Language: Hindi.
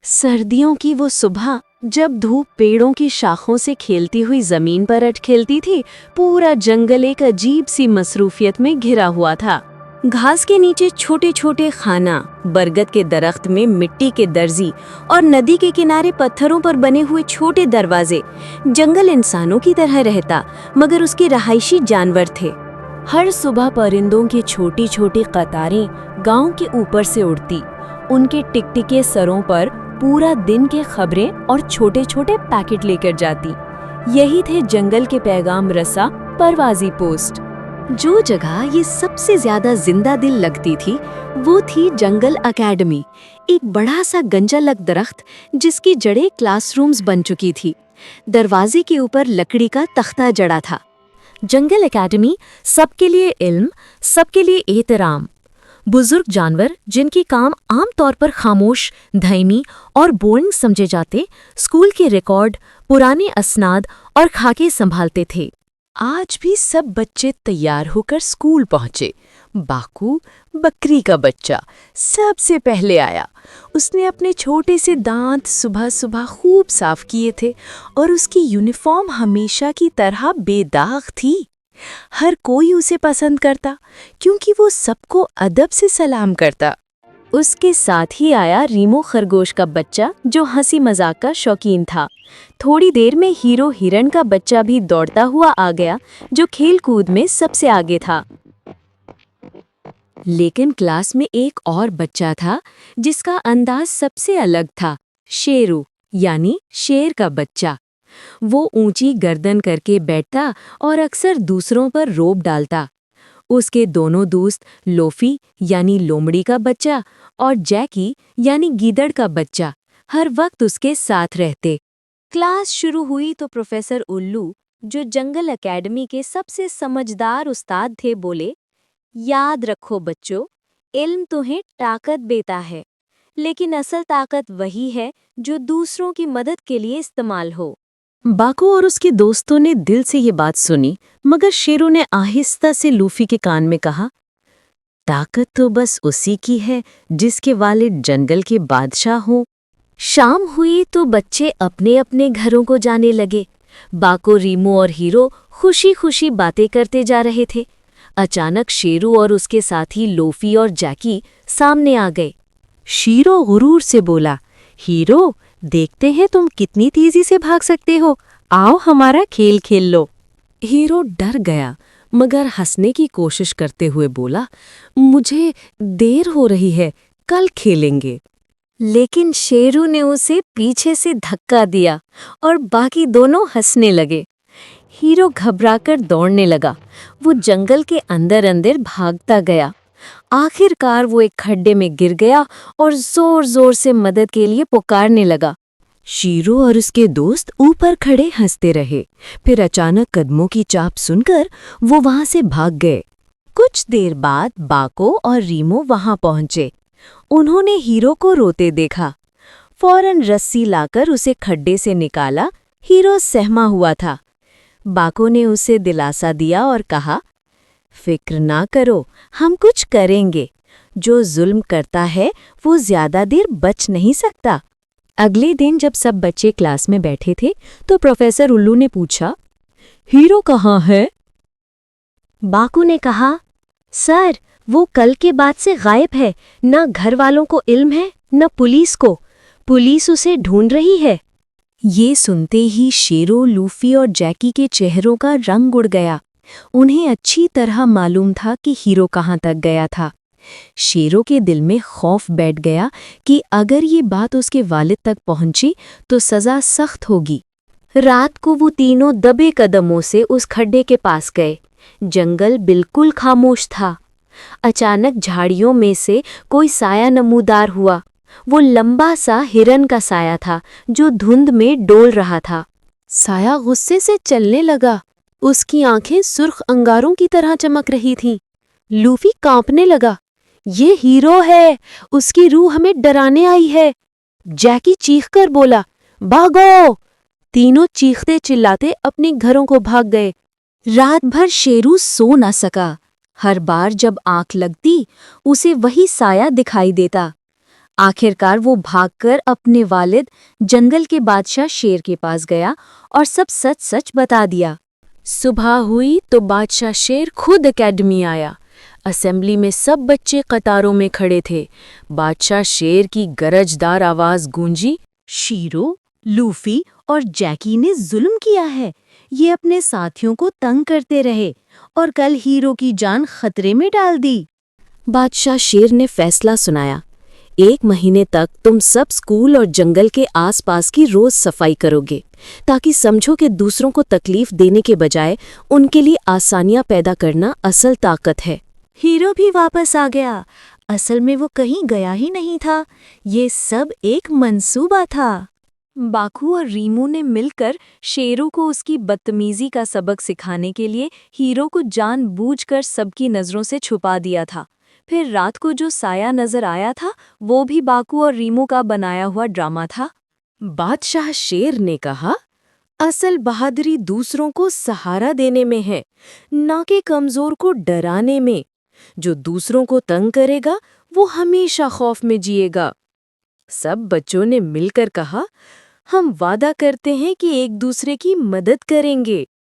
सर्दियों की वो सुबह जब धूप पेड़ों की शाखों से खेलती हुई जमीन पर अट खेलती थी, पूरा जंगल एक अजीब सी मसरूफियत में घिरा हुआ था। घास के नीचे छोटे छोटे खाना, बरगद के दरख्त में मिट्टी के दर्जी और नदी के किनारे पत्थरों पर बने हुए छोटे दरवाजे। जंगल इंसानों की तरह रहता, मगर उसके रहायशी जानवर थे। हर सुबह परिंदों की छोटी छोटी कतारें गांव के ऊपर से उड़ती, उनके टिकटिके सरों पर पूरा दिन के खबरें और छोटे छोटे पैकेट लेकर जाती। यही थे जंगल के पैगाम रसा परवाजी पोस्ट। जो जगह ये सबसे ज्यादा जिंदा दिल लगती थी, वो थी जंगल एकेडमी। एक बड़ा सा गंजालक दरख्त जिसकी जड़ें क्लासरूम्स बन चुकी थी। दरवाजे के ऊपर लकड़ी का तख्ता जड़ा था। जंगल एकेडमी, सबके लिए इल्म, सबके लिए एहतराम। बुजुर्ग जानवर जिनकी काम आम तौर पर खामोश, धैमी और बोरिंग समझे जाते, स्कूल के रिकॉर्ड, पुराने असनाद और खाके संभालते थे। आज भी सब बच्चे तैयार होकर स्कूल पहुंचे। बाकू, बकरी का बच्चा, सबसे पहले आया। उसने अपने छोटे से दांत सुबह सुबह खूब साफ किए थे और उसकी यूनिफॉर्म हमेशा की तरह बेदाग थी। हर कोई उसे पसंद करता क्योंकि वो सबको अदब से सलाम करता। उसके साथ ही आया रीमो खरगोश का बच्चा, जो हंसी मजाक का शौकीन था। थोड़ी देर में हीरो हिरण का बच्चा भी दौड़ता हुआ आ गया, जो खेल कूद में सबसे आगे था। लेकिन क्लास में एक और बच्चा था जिसका अंदाज सबसे अलग था। शेरू, यानी शेर का बच्चा। वो ऊंची गर्दन करके बैठता और अक्सर दूसरों पर रोब डालता। उसके दोनों दोस्त लोफी यानी लोमड़ी का बच्चा और जैकी यानी गीदड़ का बच्चा हर वक्त उसके साथ रहते। क्लास शुरू हुई तो प्रोफेसर उल्लू, जो जंगल एकेडमी के सबसे समझदार उस्ताद थे, बोले, याद रखो बच्चों, इल्म तुम्हें ताकत देता है, लेकिन असल ताकत वही है जो दूसरों की मदद के लिए इस्तेमाल हो। बाको और उसके दोस्तों ने दिल से ये बात सुनी, मगर शेरू ने आहिस्ता से लूफी के कान में कहा, ताकत तो बस उसी की है जिसके वालिद जंगल के बादशाह हों। शाम हुई तो बच्चे अपने अपने घरों को जाने लगे। बाको, रीमो और हीरो खुशी खुशी बातें करते जा रहे थे। अचानक शेरू और उसके साथी लोफी और जैकी सामने आ गए। शेरू गुरूर से बोला, हीरो, देखते हैं तुम कितनी तेजी से भाग सकते हो, आओ हमारा खेल खेल लो। हीरो डर गया, मगर हंसने की कोशिश करते हुए बोला, मुझे देर हो रही है, कल खेलेंगे। लेकिन शेरू ने उसे पीछे से धक्का दिया और बाकी दोनों हंसने लगे। हीरो घबराकर दौड़ने लगा। वो जंगल के अंदर अंदर भागता गया। आखिरकार वो एक खड्डे में गिर गया और जोर जोर से मदद के लिए पुकारने लगा। शेरू और उसके दोस्त ऊपर खड़े हंसते रहे। फिर अचानक कदमों की चाप सुनकर वो वहां से भाग गए। कुछ देर बाद बाको और रीमो वहां पहुंचे। उन्होंने हीरो को रोते देखा। फौरन रस्सी लाकर उसे खड्डे से निकाला। हीरो सहमा हुआ था। बाको ने उसे दिलासा दिया और कहा, फिक्र ना करो, हम कुछ करेंगे। जो जुल्म करता है वो ज्यादा देर बच नहीं सकता। अगले दिन जब सब बच्चे क्लास में बैठे थे तो प्रोफेसर उल्लू ने पूछा, हीरो कहाँ है? बाकू ने कहा, सर, वो कल के बाद से गायब है। न घर वालों को इल्म है, न पुलिस को। पुलिस उसे ढूंढ रही है। ये सुनते ही शेरू, लूफी और जैकी के चेहरों का रंग उड़ गया। उन्हें अच्छी तरह मालूम था कि हीरो कहाँ तक गया था। शेरू के दिल में खौफ बैठ गया कि अगर ये बात उसके वालिद तक पहुंची तो सज़ा सख्त होगी। रात को वो तीनों दबे कदमों से उस खड्डे के पास गए। जंगल बिल्कुल खामोश था। अचानक झाड़ियों में से कोई साया नमूदार हुआ। वो लंबा सा हिरन का साया था जो धुंध में डोल रहा था। साया गुस्से से चलने लगा। उसकी आंखें सुर्ख अंगारों की तरह चमक रही थीं। लूफी कांपने लगा। ये हीरो है, उसकी रूह हमें डराने आई है। जैकी चीखकर बोला, भागो! तीनों चीखते चिल्लाते अपने घरों को भाग गए। रात भर शेरू सो न सका। हर बार जब आंख लगती, उसे वही साया दिखाई देता। आखिरकार वो भागकर अपने वालिद जंगल के बादशाह शेर के पास गया और सब सच सच बता दिया। सुबह हुई तो बादशाह शेर खुद एकेडमी आया। असेंबली में सब बच्चे कतारों में खड़े थे। बादशाह शेर की गरजदार आवाज गूंजी, शीरो, लूफी और जैकी ने जुल्म किया है। ये अपने साथियों को तंग करते रहे और कल हीरो की जान खतरे में डाल दी। बादशाह शेर ने फैसला सुनाया, 1 महीने तक तुम सब स्कूल और जंगल के आसपास की रोज सफाई करोगे, ताकि समझो कि दूसरों को तकलीफ देने के बजाय उनके लिए आसानियां पैदा करना असल ताकत है। हीरो भी वापस आ गया। असल में वो कहीं गया ही नहीं था। ये सब एक मंसूबा था। बाकू और रीमू ने मिलकर शेरू को उसकी बदतमीजी का सबक सिखाने के लिए हीरो को जानबूझकर सबकी नज़रों से छुपा दिया था। फिर रात को जो साया नजर आया था वो भी बाकू और रीमू का बनाया हुआ ड्रामा था। बादशाह शेर ने कहा, असल बहादुरी दूसरों को सहारा देने में है, ना कि कमजोर को डराने में। जो दूसरों को तंग करेगा वो हमेशा खौफ में जिएगा। सब बच्चों ने मिलकर कहा, हम वादा करते हैं कि एक दूसरे की मदद करेंगे।